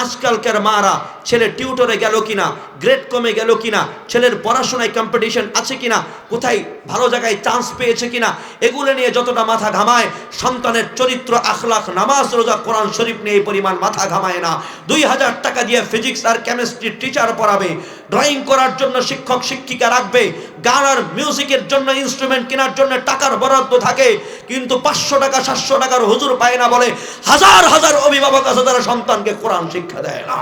আজকালকার মারা ছেলে টিউটরে গেল কিনা, গ্রেড কমে গেল কিনা, ছেলের পড়াশোনায় কম্পিটিশন আছে কিনা, কোথায় ভালো জায়গায় চান্স পেয়েছে কিনা, এগুলো নিয়ে যতটা মাথা ঘামায়, সন্তানের চরিত্র, আখলাখ, নামাজ, রোজা, কোরআন শরীফ নিয়ে এই পরিমাণ মাথা ঘামায় না। 2000 টাকা দিয়ে ফিজিক্স আর কেমিস্ট্রির টিচার পড়াবে, ড্রয়িং করার জন্য শিক্ষক শিক্ষিকা রাখবে, গান আর মিউজিকের জন্য ইনস্ট্রুমেন্ট কেনার জন্য টাকার বরাদ্দ থাকে, কিন্তু 500 টাকা 700 টাকার হুজুর পায় না বলে হাজার হাজার অভিভাবক আছে যারা সন্তানকে কোরআন শিক্ষা দেয় না।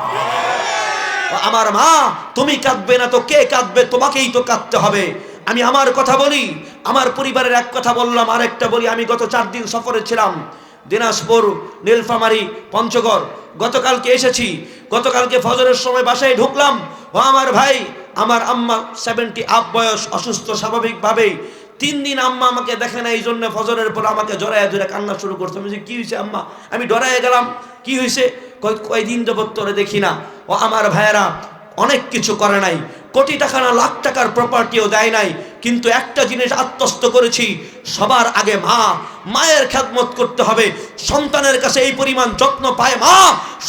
আমার মা, তুমি কাঁদবে না তো কে কাঁদবে? তোমাকেই তো কাঁদতে হবে। আমি আমার কথা বলি, আমার পরিবারের এক কথা বললাম, আরেকটা বলি। আমি গত 4 দিন সফরে ছিলাম, দিনাজপুর, নীলফামারী, পঞ্চগড়। গতকালকে এসেছি, গতকালকে ফজরের সময় বাসায় ঢুকলাম। ও আমার ভাই, আমার আম্মা 70 আপ বয়স, অসুস্থ স্বাভাবিকভাবেই। 3 দিন আম্মা আমাকে দেখে না, এই জন্য ফজরের পর আমাকে জড়ায় ধরে কান্না শুরু করছে। আমি যে কি হয়েছে আম্মা? আমি ডরায় গেলাম, কি হয়েছে? কয়দিন যাবত তোরে দেখি না। ও আমার ভাইয়েরা, অনেক কিছু করে নাই, কোটি টাকা না লাখ টাকার প্রপার্টিও দেয় নাই, কিন্তু একটা জিনিস আত্মস্থ করেছি, সবার আগে মায়ের খেদমত করতে হবে। সন্তানের কাছে এই পরিমাণ যত্ন পায় মা,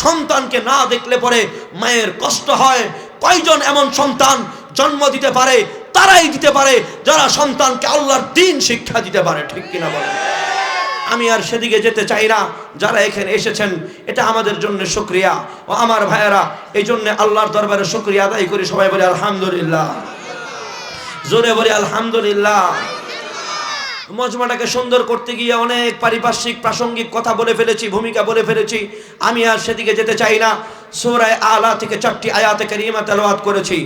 সন্তানকে না দেখলে পরে মায়ের কষ্ট হয়। কয়জন এমন সন্তান জন্ম দিতে পারে? তারাই দিতে পারে যারা সন্তানকে আল্লাহর দ্বীন শিক্ষা দিতে পারে, ঠিক কিনা বলেন? আমি আর সেদিকে যেতে চাই না। যারা এখানে এসেছেন, এটা আমাদের জন্য শুকরিয়া। ও আমার ভাইয়েরা, এই জন্য আল্লাহর দরবারে শুকরিয়া আদায় করি। সবাই বলি আলহামদুলিল্লাহ, জোরে বলি আলহামদুলিল্লাহ। মজমাটাকে সুন্দর করতে গিয়ে অনেক পারিপার্শ্বিক প্রাসঙ্গিক কথা বলে ফেলেছি, ভূমিকা বলে ফেলেছি। আমি আর সেদিকে যেতে চাই না। সূরা আলা থেকে 4টি আয়াতে কারিমা তেলাওয়াত করেছি।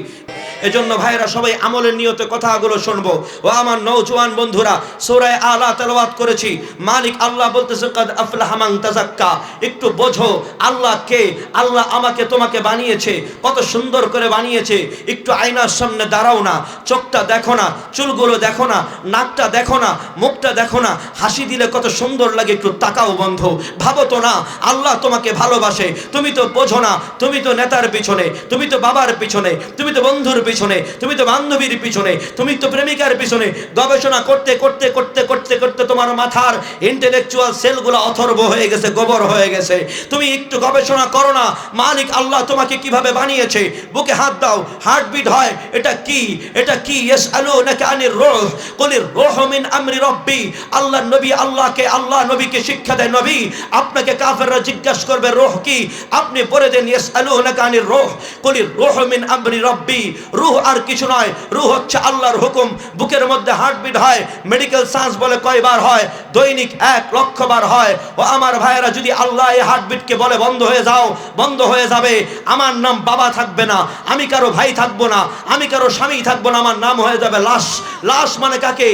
এজন্য ভাইরা সবাই আমলের নিয়তে কথাগুলো শুনবো। ও আমার নওজোয়ান বন্ধুরা, সূরা আলা তেলাওয়াত করেছি। মালিক আল্লাহ বলতেছে, কাদ আফলাহা মান তাযাক্কা। একটু বোঝো আল্লাহ কে। আল্লাহ আমাকে তোমাকে বানিয়েছে, কত সুন্দর করে বানিয়েছে। একটু আয়নার সামনে দাঁড়াও না, চোখটা দেখো না, চুলগুলো দেখো না, নাকটা দেখো না, মুখটা দেখো না, হাসি দিলে কত সুন্দর লাগে, একটু তাকাও বন্ধু। ভাবো তো না আল্লাহ তোমাকে ভালোবাসে? তুমি তো বোঝো না, তুমি তো নেতার পিছনে, তুমি তো বাবার পিছনে, তুমি তো বন্ধুর পিছনে, তুমি তো বান্ধবীর পিছনে, তুমি তো প্রেমিকার পিছনে গবেষণা করতে করতে করতে করতে করতে তোমার মাথার ইন্টেলেকচুয়াল সেলগুলো অথর্ব হয়ে গেছে, গোবর হয়ে গেছে। তুমি একটু গবেষণা করো না, মালিক আল্লাহ তোমাকে কিভাবে বানিয়েছে। বুকে হাত দাও, হার্টবিট হয়, এটা কি? এটা কি? ইয়াসআলুনাকা আনির রূহ কুলির রূহু মিন আমরি রাব্বি। আল্লাহ নবী আল্লাহকে, আল্লাহ নবীকে শিক্ষা দেয়। নবী, আপনাকে কাফেররা জিজ্ঞাসা করবে রূহ কি, আপনি বলে দেন ইয়াসআলুনাকা আনির রূহ কুলির রূহু মিন আমরি রাব্বি। রূহ আর কিছু নয়, রূহ হচ্ছে আল্লাহর হুকুম। বুকের মধ্যে হার্টবিট হয়, মেডিকেল সায়েন্স বলে কয়বার হয়? দৈনিক 1 লক্ষ বার হয়। ও আমার ভাইয়েরা, যদি আল্লাহ এই হার্টবিটকে বলে বন্ধ হয়ে যাও, বন্ধ হয়ে যাবে। আমার নাম বাবা থাকবে না, আমি কারো ভাই থাকবো না, আমি কারো স্বামী থাকবো না, আমার নাম হয়ে যাবে লাশ। লাশ মানে কাকে?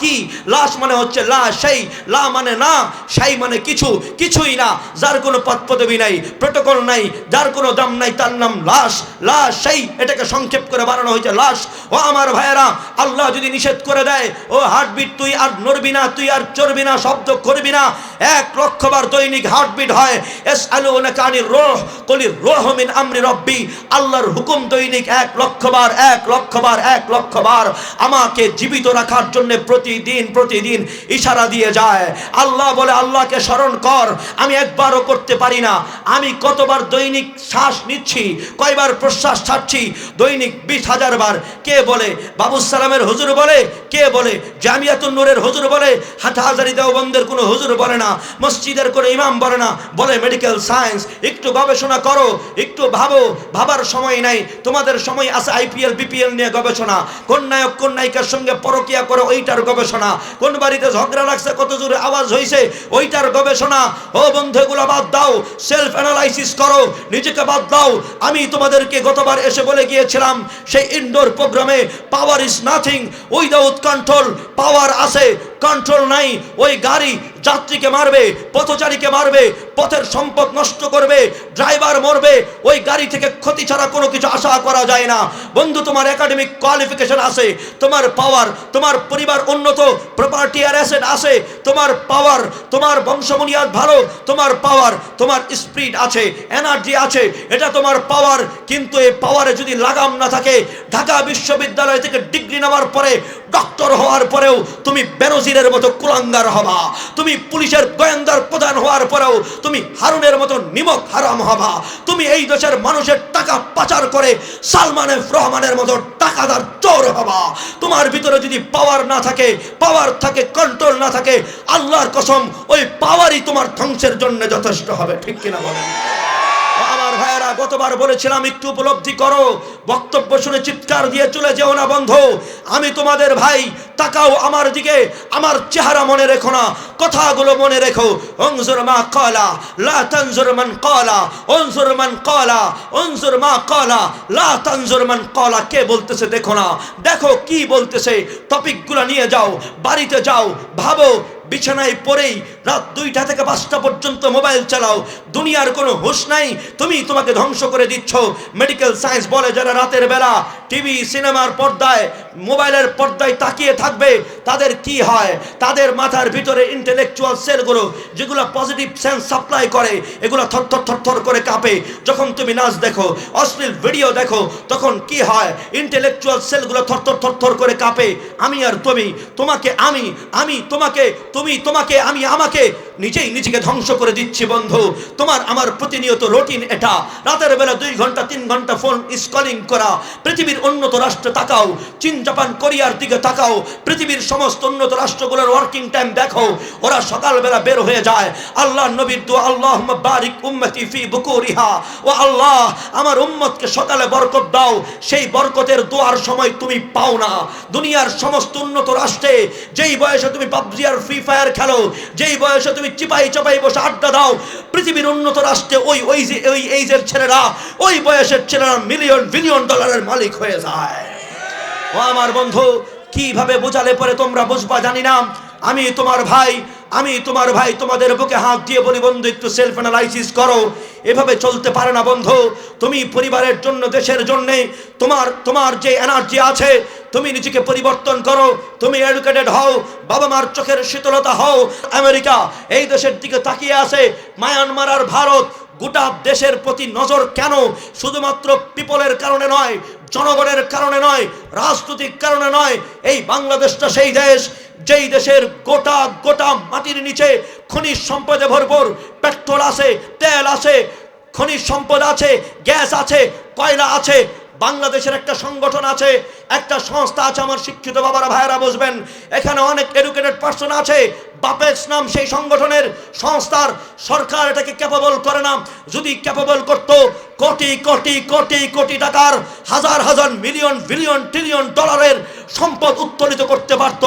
কি? লাশ মানে হচ্ছে লা সেই, লা মানে না, সেই মানে কিছু, কিছুই না, যার কোনো পদ পদবি নাই, প্রটোকল নাই, যার কোনো দাম নাই, তার নাম লাশ। লাশ সেই, এটাকে সংক্ষেপ করে বানানো হয়েছে লাশ। ও আমার ভাইয়েরা, আল্লাহ যদি নিষেধ করে দেয়, ও হার্টবিট তুই আর নড়বি না, তুই আর চড়বি না, শব্দ করবি না, 1 লক্ষ বার দৈনিক হার্টবিট হয়। ইয়াসআলুনাকা আনির রূহ কুলির রূহু মিন আমরি রাব্বি। আল্লাহর হুকুম দৈনিক 1 লক্ষ বার, 1 লক্ষ বার, 1 লক্ষ বার আমাকে জীবিত রাখার জন্য প্রতিদিন প্রতিদিন ইশারা দিয়ে যায়। আল্লাহ বলে আল্লাহকে স্মরণ কর। আমি একবারও করতে পারি না। আমি কতবার দৈনিক শ্বাস নিচ্ছি, কয়বার প্রশ্বাস ছাড়ছি? দৈনিক 20,000 বার। কে বলে? বাবু সালামের হুজুর বলে? কে বলে? জামিয়াতুন নূরের হুজুর বলে? হাটহাজারী দেওবন্দের কোনো হুজুর বলে না, মসজিদের কোনো ইমাম বলে না, বলে মেডিকেল সায়েন্স। একটু গবেষণা করো, একটু ভাবো। ভাবার সময় নাই, তোমাদের সময় আছে IPL BPL নিয়ে গবেষণা, কোন নায়ক কোন নায়িকার সঙ্গে পরকিয়া করে ওইটার গবেষণা, কোন বাড়িতে ঝগড়া লাগছে, কত জোরে আওয়াজ হয়েছে, ওইটার গবেষণা। ও বন্ধু, এগুলো বাদ দাও, সেলফ অ্যানালাইসিস করো, নিজেকে বাদ দাও। আমি তোমাদেরকে গতবার এসে বলে গিয়েছিলাম, সেই ইনডোর প্রোগ্রামে, power is nothing without control. Power আছে, কন্ট্রোল নাই। ওই গাড়ি যাত্রীকে মারবে, পথচারীকে মারবে, পথের সম্পদ নষ্ট করবে, ড্রাইভার মরবে। ওই গাড়ি থেকে ক্ষতি ছাড়া কোনো কিছু আশা করা যায় না। বন্ধু, তোমার একাডেমিক কোয়ালিফিকেশন আছে, তোমার পাওয়ার, তোমার পরিবার উন্নত, প্রপার্টি আর অ্যাসেট আছে, তোমার পাওয়ার, তোমার বংশবুনিয়াদ ভালো, তোমার পাওয়ার, তোমার স্পিড আছে, এনার্জি আছে, এটা তোমার পাওয়ার। কিন্তু এই পাওয়ারে যদি লাগাম না থাকে, ঢাকা বিশ্ববিদ্যালয় থেকে ডিগ্রি নেওয়ার পরে, ডক্টর হওয়ার পরেও তুমি বেরোজগার বেনজিরের মতো কুলাঙ্গার হবা, তুমি পুলিশের গোয়েন্দার প্রধান হওয়ার পরেও তুমি হারুনের মতো নিমক হারাম হবা, তুমি এই দেশের মানুষের টাকা পাচার করে সালমান এফ রহমানের মতো টাকাদার চোর হবা। তোমার ভিতরে যদি পাওয়ার না থাকে, পাওয়ার থাকে কন্ট্রোল না থাকে, আল্লাহর কসম ওই পাওয়ারই তোমার ধ্বংসের জন্য যথেষ্ট হবে। ঠিক কিনা বলেন? আমার ভাইয়েরা, গতবার বলেছিলাম একটু উপলব্ধি করো, বক্তব্য শুনে চিৎকার দিয়ে চলে যেও না বন্ধু। আমি তোমাদের ভাই, তাকাও আমার দিকে, আমার চেহারা মনে রেখো না, কথাগুলো মনে রেখো। উনজুর মা ক্বালা লা তানজুর মান ক্বালা, উনজুর মান ক্বালা উনজুর মা ক্বালা লা তানজুর মান ক্বালা। কে বলতেছে দেখো না, দেখো কি বলতেছে। টপিকগুলো নিয়ে যাও, বাড়িতে যাও, ভাবো। বিছানায় পড়েই রাত 2টা থেকে 5টা পর্যন্ত মোবাইল চালাও, দুনিয়ার কোনো হুঁশ নাই, তুমি তোমাকে ধ্বংস করে দিচ্ছ। মেডিকেল সায়েন্স বলে যারা রাতের বেলা টিভি সিনেমার পর্দায়, মোবাইলের পর্দায় তাকিয়ে থাকবে, তাদের কি হয়? তাদের মাথার ভিতরে ইন্টেলেকচুয়াল সেলগুলো যেগুলো পজিটিভ সেন্স সাপ্লাই করে, এগুলো থরথর থরথর করে কাঁপে। যখন তুমি নাচ দেখো, অশ্লীল ভিডিও দেখো, তখন কি হয়? ইন্টেলেকচুয়াল সেলগুলো থরথর থরথর করে কাঁপে। আমি আর তুমি, তোমাকে আমি তোমাকে, তুমি তোমাকে, আমি আমাকে, নিজেই নিজেকে ধ্বংস করে দিচ্ছি বন্ধু। তোমার আমার প্রতিনিয়ত রুটিন এটা। রাতের বেলা 2 ঘন্টা 3 ঘন্টা ফোন স্ক্রলিং করা। পৃথিবীর উন্নত রাষ্ট্রে তাকাও, চীন জাপান কোরিয়ার দিকে তাকাও, পৃথিবীর সমস্ত উন্নত রাষ্ট্রগুলোর ওয়ার্কিং টাইম দেখো, ওরা সকালবেলা বের হয়ে যায়। আল্লাহ নবীর দোয়া, আল্লাহুম্মা বারিক উম্মতি ফি বুকুরিহা, ও আল্লাহ আমার উম্মতকে সকালে বরকত দাও। সেই বরকতের দোয়ার সময় তুমি পাও না। দুনিয়ার সমস্ত উন্নত রাষ্ট্রে যেই বয়সে তুমি পাবজি আর ফ্রি ফায়ার খেলো, যেই বয়সে তুমি চিপাই চাপাই বসে আড্ডা দাও, পৃথিবীর উন্নত রাষ্ট্রে ওই এইজের ছেলেরা, ওই বয়সের ছেলেরা মিলিয়ন বিলিয়ন ডলারের মালিক হয়ে যায়। ও আমার বন্ধু, কিভাবে বোঝালে পরে তোমরা বুঝবা জানি না। আমি তোমার ভাই, তোমাদের বুকে হাত দিয়ে বলি বন্ধু, একটু সেলফ অ্যানালাইসিস করো। এভাবে চলতে পারে না বন্ধু। তুমি পরিবারের জন্য, দেশের জন্য তোমার যে এনার্জি আছে, তুমি নিজেকে পরিবর্তন করো। তুমি এডুকেটেড হও, বাবা মার চোখের শীতলতা হও। আমেরিকা এই দেশের দিকে তাকিয়ে আছে, মায়ানমার আর ভারত, গোটা দেশের প্রতি নজর কেন? শুধুমাত্র পিপলের কারণে নয়, জনগণের কারণে নয়, রাজনৈতিক কারণে নয়। এই বাংলাদেশটা সেই দেশ, যেই দেশের গোটা মাটির নিচে খনিজ সম্পদে ভরপুর। পেট্রোল আছে, তেল আছে, খনিজ সম্পদ আছে, গ্যাস আছে, কয়লা আছে। বাংলাদেশের একটা সংগঠন আছে, একটা সংস্থা আছে, আমার শিক্ষিত বাবারা ভাইয়েরা বুঝবেন। এখানে অনেক এডুকেটেড পার্সন আছে। বাপেক্স নাম সেই সংগঠনের, সংস্থার। সরকার এটাকে ক্যাপেবল করে না। যদি ক্যাপেবল করত, কোটি কোটি কোটি কোটি টাকার, হাজার হাজার মিলিয়ন বিলিয়ন ট্রিলিয়ন ডলারের সম্পদ উত্তোলিত করতে পারত।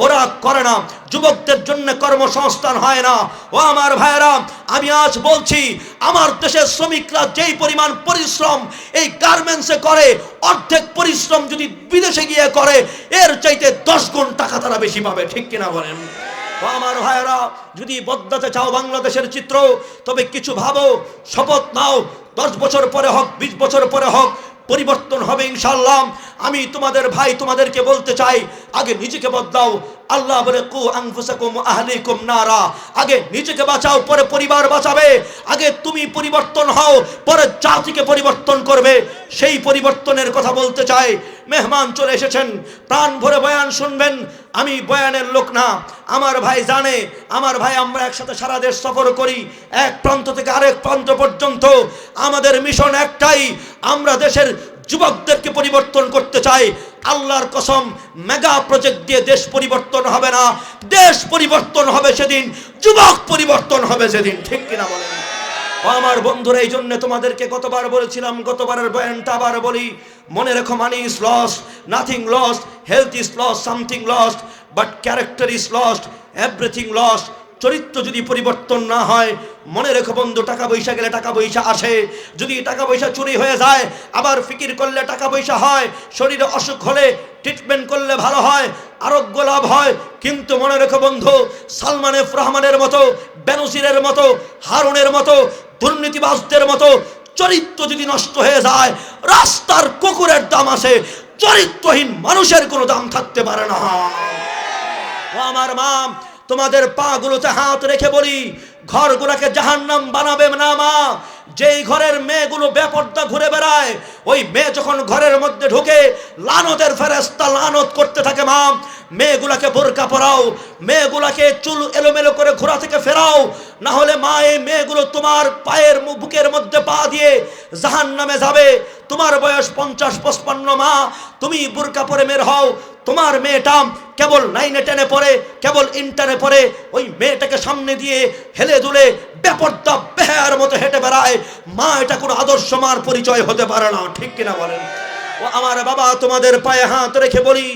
ওরা করে না। যুবকদের জন্য কর্মসংস্থান হয় না। ও আমার ভাইয়েরা, আমি আজ বলছি, আমার দেশের শ্রমিকরা যেই পরিমাণ পরিশ্রম এই গার্মেন্টসে করে, অর্ধেক পরিশ্রম যদি বিদেশে গিয়ে করে, এর চাইতে 10 গুণ টাকা তারা বেশি পাবে। ঠিক কিনা বলেন? আমার ভাইয়েরা, যদি বদলাতে চাও বাংলাদেশের চিত্র, তবে কিছু ভাবো, শপথ নাও। 10 বছর পরে হোক, 20 বছর পরে হোক, পরিবর্তন হবে ইনশাআল্লাহ। আমি তোমাদের ভাই, তোমাদেরকে বলতে চাই, আগে নিজেকে বদলাও। আল্লাহ বলে কু আনফুসাকুম আহলিকুম নারা, আগে নিজেকে বাঁচাও, পরে পরিবার বাঁচাবে। আগে তুমি পরিবর্তন হও, পরে জাতিকে পরিবর্তন করবে। সেই পরিবর্তনের কথা বলতে চাই। মেহমান চলে এসেছেন, প্রাণ ভরে বয়ান শুনবেন। আমি বয়ানের লোক না, আমার ভাই জানে। আমার ভাই, আমরা একসাথে সারা দেশ সফর করি, এক প্রান্ত থেকে আরেক প্রান্ত পর্যন্ত। আমাদের মিশন একটাই, আমরা দেশের যুবকদেরকে পরিবর্তন করতে চাই। আল্লাহর কসম, মেগা প্রজেক্ট দিয়ে দেশ পরিবর্তন হবে না। দেশ পরিবর্তন হবে সেদিন, যুবক পরিবর্তন হবে সেদিন। ঠিক কিনা বলেন? আমার বন্ধুরা, এই জন্য তোমাদেরকে গতবার বলেছিলাম, গতবারের বয়ানটা আবার বলি, মনে রেখো, money is lost, nothing lost, health is lost, something lost, but character is lost, everything lost. চরিত্র যদি পরিবর্তন না হয়, মনে রেখো বন্ধু, টাকা পয়সা গেলে টাকা পয়সা আসে। যদি টাকা পয়সা চুরি হয়ে যায়, আবার ফিকির করলে টাকা পয়সা হয়। শরীরে অসুখ হলে ট্রিটমেন্ট করলে ভালো হয়, আরোগ্য লাভ হয়। কিন্তু মনে রেখো বন্ধু, সালমান এফ রহমানের মতো, বেনজিরের মতো, হারুনের মতো, দুর্নীতিবাজদের মতো চরিত্র যদি নষ্ট হয়ে যায়, রাস্তার কুকুরের দাম আছে, চরিত্রহীন মানুষের কোনো দাম থাকতে পারে না। ও আমার মা, তোমাদের পা গুলোতে হাত রেখে বলি, ঘরগুলোকে জাহান্নাম বানাবে না মা। যেই ঘরের মেয়েগুলো বেপর্দা ঘুরে বেড়ায়, ওই মেয়ে যখন ঘরের মধ্যে ঢুকে লানতের ফেরেশতা লানত করতে থাকে, মা মেয়েগুলাকে বোরকা পরাও, মেয়েগুলাকে চুল এলোমেলো করে ঘোরা থেকে ফেরাও, না হলে মা এই মেয়েগুলো তোমার পায়ের বুকের মধ্যে পা দিয়ে জাহান্নামে যাবে। তোমার বয়স 50-55, মা তুমি বোরকা পরে বের হও। তোমার মেয়েটা কেবল 9-10 পড়ে, কেবল ইন্টারে পড়ে, ওই মেয়েটাকে সামনে দিয়ে হেলে দুলে বেপর্দা বেহার মতো হেঁটে বেড়ায়। মা এটা কোনো আদর্শ মার পরিচয় হতে পারে না, ঠিক কিনা বলেন? ও আমার বাবা, তোমাদের পায়ে হাত রেখে বলি,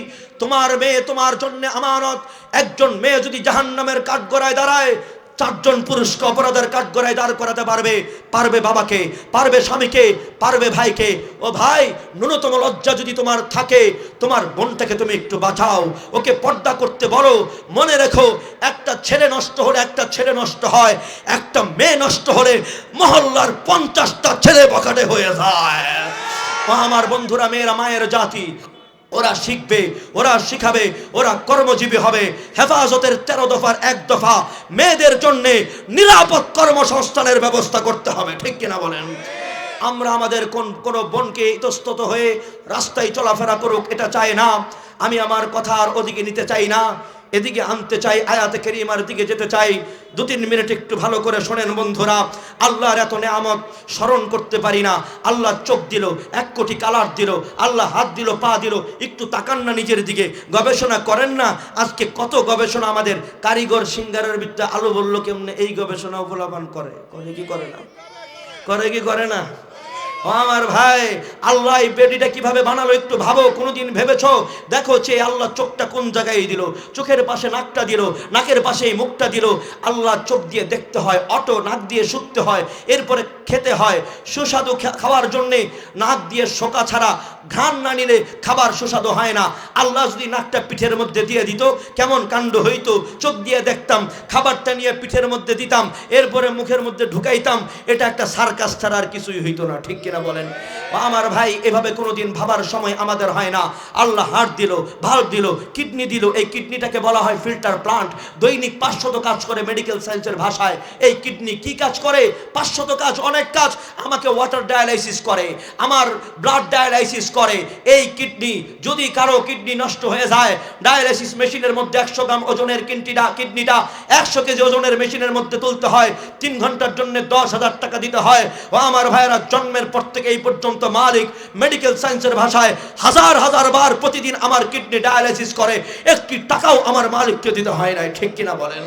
তোমার মেয়ে তোমার জন্য আমানত। একজন মেয়ে যদি জাহান্নামের কাঠগড়ায় দাঁড়ায়, 4 জন পুরুষকে অপরাধের কাঠগড়ায় দাঁড় করাতে পারবে। পারবে বাবাকে, পারবে স্বামীকে, পারবে ভাইকে। ও ভাই, ন্যূনতম লজ্জা যদি তোমার থাকে, তোমার বোনটাকে তুমি একটু বাঁচাও, ওকে পর্দা করতে বলো। মনে রেখো, একটা ছেলে নষ্ট হলে একটা ছেলে নষ্ট হয়, একটা মেয়ে নষ্ট হলে মহল্লার 50টা ছেলে বখাটে হয়ে যায়। ও আমার বন্ধুরা, মেয়েরা মায়ের জাতি, ওরা শিখবে, ওরা শিখাবে, ওরা কর্মজীবী হবে। হেফাজতের 13 দফার 1 দফা মেয়েদের জন্য নিরাপদ কর্মসংস্থানের ব্যবস্থা করতে হবে, ঠিক কিনা বলেন? আমরা আমাদের কোনো বোনকে ইতস্তত হয়ে রাস্তায় চলাফেরা করুক এটা চাই না। আমি আমার কথা আর ওদিকে নিতে চাই না, এদিকে আনতে চাই, আয়াতে কারিমার দিকে যেতে চাই। 2-3 মিনিট একটু ভালো করে শোনেন বন্ধুরা। আল্লাহর এত নেয়ামত স্মরণ করতে পারি না। আল্লাহ চোখ দিল, 1 কোটি কালার দিল, আল্লাহ হাত দিল, পা দিল, একটু তাকান না নিজের দিকে, গবেষণা করেন না। আজকে কত গবেষণা আমাদের কারিগর সিঙ্গারের বিদ্যা আলো বললো কেমনে, এই গবেষণা উপলাপন করে কি করে না, করে কি করে না? আমার ভাই, আল্লাহ এই বেডিটা কিভাবে বানালো একটু ভাবো। কোনোদিন ভেবেছো? দেখো যে আল্লাহ চোখটা কোন জায়গায় দিল, চোখের পাশে নাকটা দিল, নাকের পাশে মুখটা দিল। আল্লাহ চোখ দিয়ে দেখতে হয়, অটো নাক দিয়ে শুকতে হয়, এরপরে খেতে হয়। সুস্বাদু খাওয়ার জন্যে নাক দিয়ে শোকা ছাড়া ঘ্রাণ না নিলে খাবার সুস্বাদু হয় না। আল্লাহ যদি নাকটা পিঠের মধ্যে দিয়ে দিত, কেমন কাণ্ড হইতো। চোখ দিয়ে দেখতাম, খাবারটা নিয়ে পিঠের মধ্যে দিতাম, এরপরে মুখের মধ্যে ঢুকাইতাম। এটা একটা সার্কাস ছাড়া আর কিছুই হইতো না, ঠিক কিনা বলেন? আমার ভাই, এভাবে কোনোদিন ভাবার সময় আমাদের হয় না। আল্লাহ হার্ট দিল, ভাল্ব দিল, কিডনি দিল। এই কিডনিটাকে বলা হয় ফিল্টার প্লান্ট। দৈনিক 500 কাজ করে মেডিকেল সায়েন্সের ভাষায়। এই কিডনি কি কাজ করে? 500 কাজ, অনেক কাজ। আমাকে ওয়াটার ডায়ালাইসিস করে, আমার ব্লাড ডায়ালাইসিস করে। এই কিডনি যদি কারো কিডনি নষ্ট হয়ে যায়, ডায়ালাইসিস মেশিনের মধ্যে 100 গ্রাম ওজনের কিডনিটা 100 কেজি ওজনের মেশিনের মধ্যে তুলতে হয়। 3 ঘন্টার জন্য 10,000 টাকা দিতে হয়। ও আমার ভাইয়েরা, জন্মের পর থেকে এই পর্যন্ত মালিক মেডিকেল সায়েন্সের ভাষায় হাজার বার প্রতিদিন আমার কিডনি ডায়ালাইসিস করে, 1 টাকাও আমার মালিককে দিতে হয় না, ঠিক কিনা বলেন?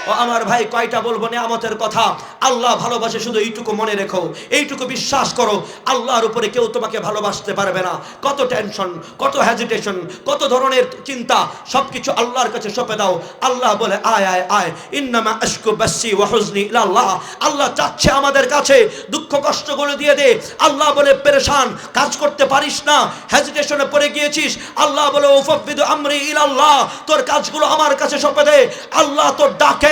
ও আমার ভাই, কয়টা বলবো নিয়ামতের কথা। আল্লাহ ভালোবাসে, শুধু এইটুকু মনে রেখো, এইটুকু বিশ্বাস করো, আল্লাহর উপরে কেউ তোমাকে ভালোবাসতে পারবে না। কত টেনশন, কত হেজিটেশন, কত ধরনের চিন্তা, সবকিছু আল্লাহর কাছে সঁপে দাও। আল্লাহ বলে আয় আয় আয়, ইন্নামা আশকু বাসি ওয়া হুজনি ইলাল্লাহ। আল্লাহ চাচ্ছে আমাদের কাছে দুঃখ কষ্টগুলো দিয়ে দে। আল্লাহ বলে পেরেশান, কাজ করতে পারিস না, হেজিটেশনে পড়ে গিয়েছিস, আল্লাহ বলে উফাফিদু আমরি ইলাল্লাহ, তোর কাজগুলো আমার কাছে সঁপে দে। আল্লাহ তোর ডাকে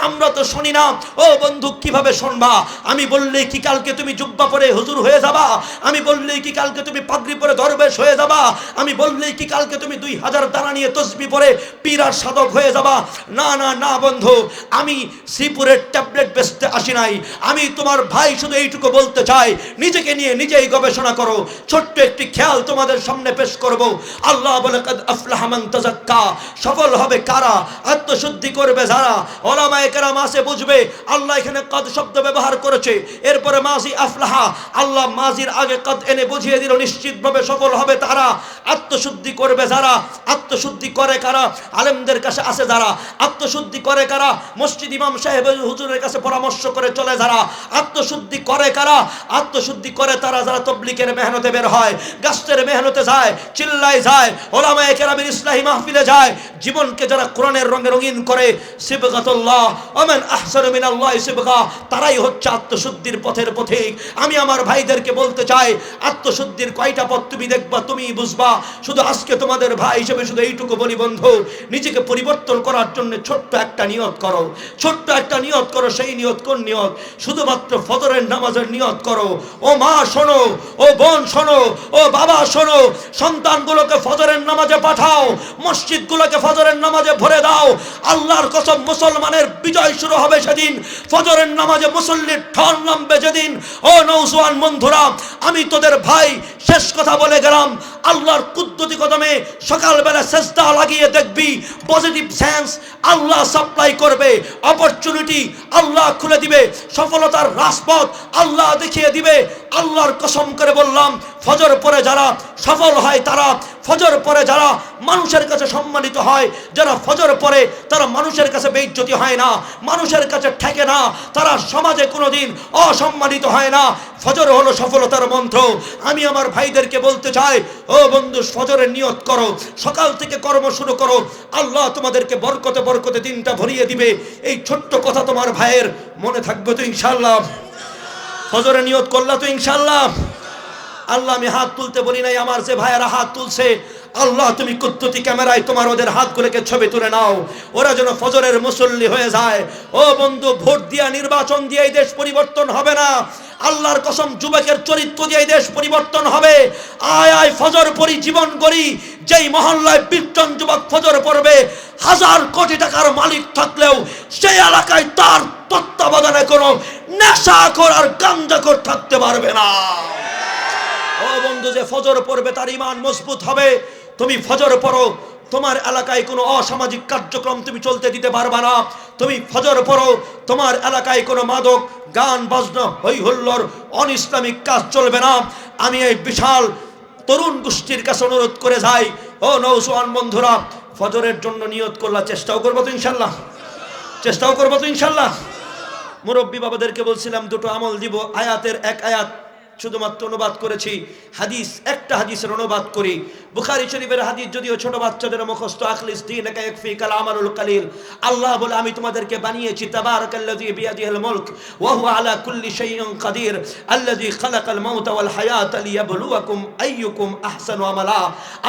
আমরা তো শুনি না। ও বন্ধু, কিভাবে শুনবা? আমি বললেই কি কালকে তুমি জুব্বা পরে হুজুর হয়ে যাবা? আমি বললেই কি কালকে তুমি পাগড়ি পরে দরবেশ হয়ে যাবা? আমি বললেই কি কালকে তুমি 2000 দানা নিয়ে তসবিহ পরে পীর আর সাধক হয়ে যাবা? না না না বন্ধু, আমি শ্রীপুরের ট্যাবলেট বেচতে আসি নাই। আমি তোমার ভাই শুধু এইটুকু বলতে চাই, নিজেকে নিয়ে নিজেই গবেষণা করো। ছোট্ট একটি খেয়াল তোমাদের সামনে পেশ করব। আল্লাহ বলে কাদ আফলাহা মান তাযাক্কা, সফল হবে কারা? আত্মশুদ্ধি করবে যারা। ওলামায়ে কেরাম আছে বুঝবে, আল্লাহ এখানে কদ শব্দ ব্যবহার করেছে, এরপরে মাজি আফলাহা, আল্লাহ মাজির আগে কদ এনে বুঝিয়ে দিল, নিশ্চিতভাবে সফল হবে তারা। আত্মশুদ্ধি করবে যারা। আত্মশুদ্ধি করে কারা? আলেমদের কাছে আছে যারা। আত্মশুদ্ধি করে কারা? মসজিদ ইমাম সাহেব হুজুরের কাছে পরামর্শ করে চলে যারা। আত্মশুদ্ধি করে কারা? আত্মশুদ্ধি করে তারা যারা তবলিগের মেহনতে বের হয়, গাছের মেহনতে যায়, চিল্লায় যায়, ওলামায়ে কেরামের ইসলাহি মাহফিলে যায়, জীবনকে যারা কোরআনের রঙে রঙিন করে, সিবগাতুল্লাহ ওমান আহসানু মিনাল্লাহি সিবগা, তারাই হচ্ছে আত্মশুদ্ধির পথের পথিক। আমি আমার ভাইদেরকে বলতে চাই, আত্মশুদ্ধির কয়টা পথ তুমি দেখবা, তুমি বুঝবা। শুধু আজকে তোমাদের ভাই হিসেবে শুধু এইটুকু বলি, বন্ধু, নিজেকে পরিবর্তন করার জন্য ছোট্ট একটা নিয়ত করো, ছোট্ট একটা নিয়ত করো। সেই নিয়ত কোন নিয়ত? শুধুমাত্র ফজরের নামাজের নিয়ত করো। ও মা শোনো, ও বোন শোনো, ও বাবা শোনো, সন্তানগুলোকে ফজরের নামাজে পাঠাও, মসজিদগুলোকে ফজরের নামাজে ভরে দাও। আল্লাহর কসম, মুসলমানের বিজয় শুরু হবে সেদিন, ফজরের নামাজে মুসল্লির ঢল নামবে যেদিন। ও নওজোয়ান বন্ধুরা, আমি তোদের ভাই শেষ কথা বলে গেলাম আল্লাহর কুদরতি কদমে সকালবেলা সেজদা লাগিয়ে দেখবি পজিটিভ সেন্স আল্লাহ সাপ্লাই করবে, অপরচুনিটি আল্লাহ খুলে দিবে, সফলতার রাজপথ আল্লাহ দেখিয়ে দিবে। আল্লাহর কসম করে বললাম ফজর পরে যারা সফল হয়, তারা ফজর পরে যারা মানুষের কাছে সম্মানিত হয়, যারা ফজর পরে তারা মানুষের কাছে বেইজ্জতি হয় না, মানুষের কাছে ঠেকে না, তারা সমাজে কোনোদিন অসম্মানিত হয় না। ফজর হলো সফলতার মন্ত্র। আমি আমার ভাইদেরকে বলতে চাই, ও বন্ধু, ফজরের নিয়ত করো, সকাল থেকে কর্ম শুরু করো, আল্লাহ তোমাদেরকে বরকতে বরকতে দিনটা ভরিয়ে দিবে। এই ছোট্ট কথা তোমার ভাইয়ের মনে থাকবে তো ইনশাআল্লাহ? ফজরের নিয়ত করলা তো ইনশাআল্লাহ? আল্লাহ, আমি হাত তুলতে বলি নাই, আমার যে ভাইয়েরা হাত তুলছে, আল্লাহ তুমি কুদরতি ক্যামেরায় তোমার ওদের হাতগুলোকে ছবি তুলে নাও, ওরা যেন ফজরের মুসল্লি হয়ে যায়। ও বন্ধু, ভোট দিয়া নির্বাচন দিয়ে এই দেশ পরিবর্তন হবে না, আল্লাহর কসম যুবকের চরিত্র দিয়ে এই দেশ পরিবর্তন হবে। আয় আয় ফজর পড়ি, জীবন গড়ি। যেই মহল্লায় 20 জন যুবক ফজর পড়বে, 1000 কোটি টাকার মালিক থাকলেও সেই এলাকায় তার তত্ত্বাবধানে কোনো নেশাখোর আর গাঞ্জাখোর থাকতে পারবে না। ও বন্ধু, যে ফজর পড়বে তার ঈমান মজবুত হবে। তুমি ফজর পড়ো, তোমার এলাকায় কোনো অসামাজিক কার্যক্রম তুমি চলতে দিতে পারবে না। তুমি ফজর পড়ো, তোমার এলাকায় কোনো মাদক, গান বাজনা, হই হুল্লোড়, অন ইসলামিক কাজ চলবে না। আমি এই বিশাল তরুণ গোষ্ঠীর কাছে অনুরোধ করে যাই, ও নওজোয়ান বন্ধুরা, ফজরের জন্য নিয়ত করলা, চেষ্টাও করবো তো ইনশাল্লাহ? চেষ্টাও করবো তো ইনশাল্লাহ? মুরব্বী বাবাদেরকে বলছিলাম দুটো আমল দিব। আয়াতের এক আয়াত শুধুমাত্র অনুবাদ করেছি, হাদিস একটা হাদিসের অনুবাদ করি। বুখারী শরীফের হাদিস, যদিও ছোট বাচ্চাদের মুখস্থ, আখলিস দীনাকা ইয়াকফিকাল আমালুল কালিল। আল্লাহ বলে আমি তোমাদেরকে বানিয়েছি, তাবারাকাল্লাযী বিয়াদিহিল মুলক ওয়া হুয়া আলা কুল্লি শাইইন কাদির আল্লাযী খালাকাল মাউতা ওয়াল হায়াতা লিয়াবলুয়াকুম আইয়ুকুম আহসানু আমালা।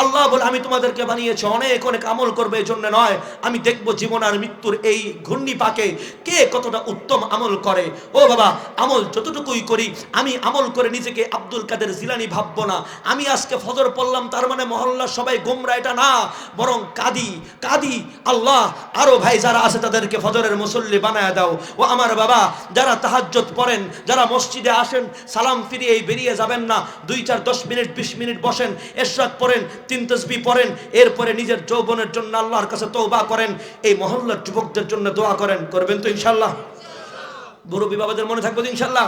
আল্লাহ বলে আমি তোমাদেরকে বানিয়েছি, অনেক অনেক আমল করবে এই জন্য নয়, আমি দেখব জীবন আর মৃত্যুর এই ঘূর্ণি পাকে কে কতটা উত্তম আমল করে। ও বাবা, আমল যতটুকুই করি, আমি আমল করে নিজেকে আব্দুল কাদের জিলানী ভাববো না। আমি আজকে ফজর পড়লাম তার মানে মহল্লার সবাই গোমরা, এটা না, বরং কাদি আল্লাহ আরো ভাই যারা আছে তাদেরকে ফজরের মুসল্লি বানায় দাও। ও আমার বাবা, যারা তাহাজ্জুদ পড়েন, যারা মসজিদে আসেন, সালাম ফিরিয়ে বেরিয়ে যাবেন না, 2, 4, 10 মিনিট 20 মিনিট বসেন, ইশরাক পড়েন, 3 তাসবিহ পড়েন, এরপরে নিজের যৌবনের জন্য আল্লাহর কাছে তওবা করেন, এই মহল্লার যুবকদের জন্য দোয়া করেন। করবেন তো ইনশাআল্লাহ? মুরব্বী বাবাদের মনে থাকবে তো ইনশাআল্লাহ?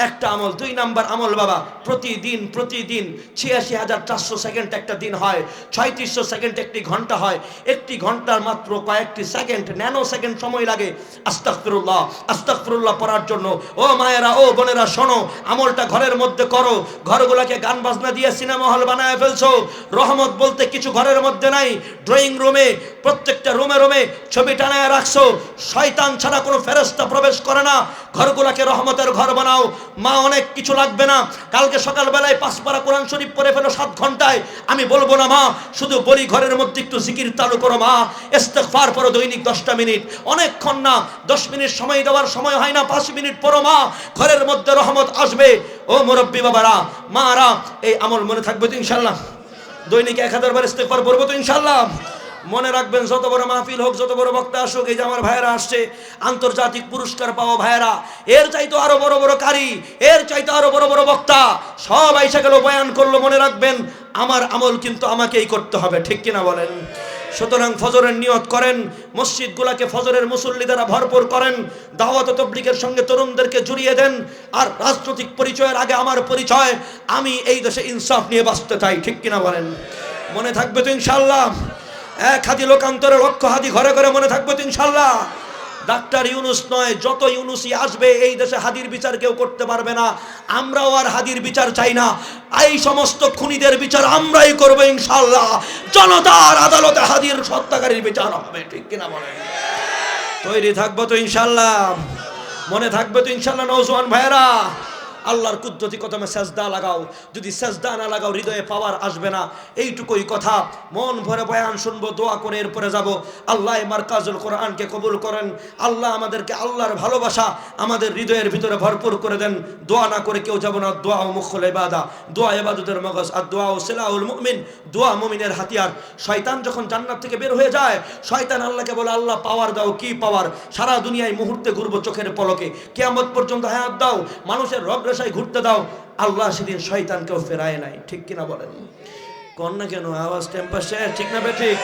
একটা আমল। 2 নাম্বার আমল বাবা, প্রতিদিন 86,400 সেকেন্ড একটা দিন হয়, 3600 সেকেন্ড একটি ঘন্টা হয়। একটি ঘন্টার মাত্র কয়েকটি সেকেন্ড, ন্যানো সেকেন্ড সময় লাগে আস্তাগফিরুল্লাহ পড়ার জন্য। ও মায়েরা, ও বোনেরা, শোনো, আমলটা ঘরের মধ্যে করো। ঘরগুলোকে গান বাজনা দিয়ে সিনেমা হল বানায় ফেলছো। রহমত বলতে কিছু ঘরের মধ্যে নাই। ড্রয়িং রুমে, প্রত্যেকটা রুমে ছবি টানায় রাখছো। শয়তান ছাড়া কোনো ফেরেশতা প্রবেশ করে না। ঘরগুলোকে রহমতের ঘর বানাও। মা, অনেক কিছু লাগবে না, কালকে সকালবেলায় 5 পারা কোরআন শরীফ পড়ে ফেলো 7 ঘন্টায়। আমি বলবো না মা, শুধু বলি ঘরের মধ্যে একটু জিকির চালু করো মা, ইস্তেগফার পড়ো দৈনিক 10টা মিনিট, অনেকক্ষণ না, 10 মিনিট সময় দেওয়ার সময় হয় না, 5 মিনিট পড়ো মা, ঘরের মধ্যে রহমত আসবে। ও মুরব্বী বাবারা, মারা, এই আমল মনে থাকবে তো ইনশাআল্লাহ? দৈনিক 1000 বার ইস্তেগফার পড়বো তো ইনশাআল্লাহ? মনে রাখবেন, যত বড় মাহফিল হোক, যত বড় বক্তা আসুক, এই যে আমার ভাইয়েরা আসছে, আন্তর্জাতিক পুরস্কার পাওয়া ভাইয়েরা, এর চাইতো আরো বড় বড় কারি, এর চাইতো আরো বড় বড় বক্তা, সব আইসা গেল, বয়ান করলো। মনে রাখবেন, আমার আমল কিন্তু আমাকেই করতে হবে, ঠিক কিনা বলেন? সুতরাং ফজরের নিয়ত করেন, মসজিদগুলোকে ফজরের মুসল্লি দ্বারা ভরপুর করেন, দাওয়াত ও তাবলীগের সঙ্গে তরুণদেরকে জড়িয়ে দেন। আর রাজনৈতিক পরিচয়ের আগে আমার পরিচয়, আমি এই দেশে ইনসাফ নিয়ে বাঁচতে চাই, ঠিক কিনা বলেন? মনে থাকবে তো ইনশাআল্লাহ? 1 হাদি লোকান্তরে 1 লক্ষ হাদি ঘরে ঘরে, মনে থাকবে তো ইনশাআল্লাহ? ডাক্তার ইউনুস নয়, যত ইউনুসই আসবে এই দেশে হাদির বিচার কেউ করতে পারবে না। আমরাও আর হাদির বিচার চাই না। এই সমস্ত খুনিদের বিচার আমরাই করবো ইনশাআল্লাহ। জনতার আদালতে হাদির হত্যাকারীর বিচার হবে, ঠিক কিনা বলেন? তৈরি থাকবো তো ইনশাআল্লাহ? মনে থাকবে তো ইনশাআল্লাহ নওজোয়ান ভাইয়েরা? আল্লাহর কুদরতি কদমে সেজদা লাগাও। যদি সেজদা না লাগাও, হৃদয়ে পাওয়ার আসবে না। এইটুকুই কথা। মন ভরে বয়ান শুনবো, দোয়া করে এরপরে যাব। আল্লাহ মারকাজুল কোরআনকে কবুল করেন। আল্লাহ আমাদেরকে আল্লাহর ভালোবাসা আমাদের হৃদয়ের ভিতরে ভরপুর করে দেন। দোয়া না করে কেউ যাব না। দোয়া ও মুখুল ইবাদা, দোয়া ইবাদতের মগজ, আর দোয়া ও সিলাউল মুমিন, দোয়া মুমিনের হাতিয়ার। শয়তান যখন জান্নাত থেকে বের হয়ে যায়, শয়তান আল্লাহকে বলে, আল্লাহ পাওয়ার দাও। কি পাওয়ার? সারা দুনিয়ায় মুহূর্তে ঘুরবো চোখের পলকে, কিয়ামত পর্যন্ত হায়াত দাও। মানুষের রব মাদ্রাসায় ঘুরতে দাও, আল্লাহ সেদিন শয়তানকেও ফেরায় নাই। ঠিক কিনা বলেন? কোন না কেন আওয়াজ টেম্পার শেষ, ঠিক না ঠিক?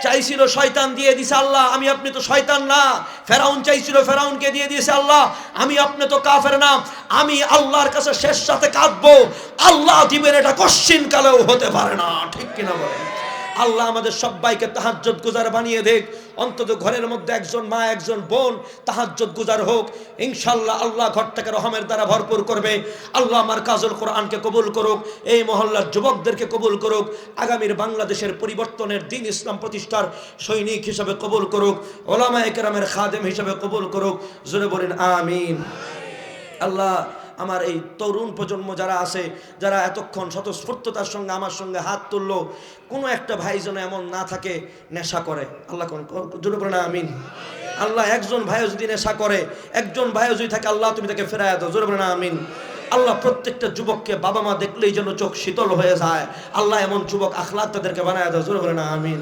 চাইছিল শয়তান, দিয়ে দিছে আল্লাহ। আমি আপনি তো শয়তান না। ফেরাউন চাইছিল, ফেরাউনকে দিয়ে দিয়েছে আল্লাহ। আমি আপনি তো কাফের না। আমি আল্লাহর কাছে শেষ সাথে কাঁদবো, আল্লাহ দিবেন, এটা কশ্চিন কালেও হতে পারে না। ঠিক কিনা বলেন? আল্লাহ আমাদের সবাইকে তাহাজ্জুদ গুজার বানিয়ে দেখ। অন্তত ঘরের মধ্যে একজন মা একজন বোন তাহাজ্জুদ গুজার হোক, ইনশাআল্লাহ আল্লাহ ঘরটাকে রহমের দ্বারা ভরপুর করবে। আল্লাহ আমার কাজল কোরআনকে কবুল করুক, এই মহল্লার যুবকদেরকে কবুল করুক, আগামীর বাংলাদেশের পরিবর্তনের দিন ইসলাম প্রতিষ্ঠার সৈনিক হিসেবে কবুল করুক, ওলামায়ে কেরামের খাদেম হিসেবে কবুল করুক। জোরে বলেন আমিন। আল্লাহ আমার এই তরুণ প্রজন্ম যারা আছে, যারা এতক্ষণ স্বতঃস্ফূর্ততার সঙ্গে আমার সঙ্গে হাত তুললো, কোনো একটা ভাই যেন এমন না থাকে নেশা করে। আল্লাহ জোরে বলেন আমিন। আল্লাহ একজন ভাইও যদি নেশা করে, একজন ভাইও যদি থাকে, আল্লাহ তুমি তাকে ফেরায় দাও। জোরে বলেন আমিন। আল্লাহ প্রত্যেকটা যুবককে বাবা মা দেখলেই যেন চোখ শীতল হয়ে যায়। আল্লাহ এমন যুবক আখলাক তাদেরকে বানায় দাও। জোরে বলেন আমিন।